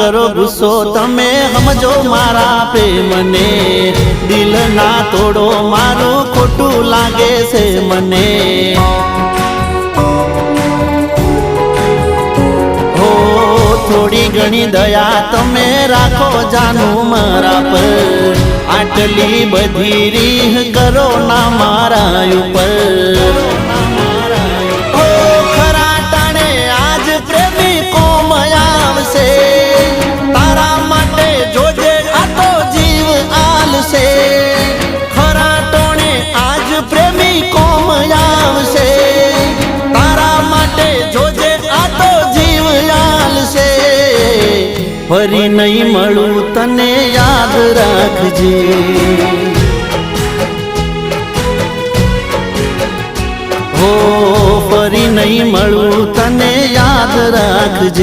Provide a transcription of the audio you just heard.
કરો ગુસ્સો તમે સમજો મારા પ્રેમને, દિલ ના તોડો મારું ખોટું લાગે છે મને। હો થોડી ઘણી દયા તમે રાખો જાનું મારા પર, આટલી બધી રીહ કરો ના મારા ઉપર। ખરા ટાણે આજ પ્રેમી કોમ આવશે, તારા માટે જોજે આ તો જીવ આલશે। ખરા ટાણે આજ પ્રેમી કોમ આવશે, તારા માટે જોજે આ તો જીવ આલશે। ફરી નહીં મળું તને યાદ રાખજે, હો ફરી નહીં મળું તને યાદ રાખજે।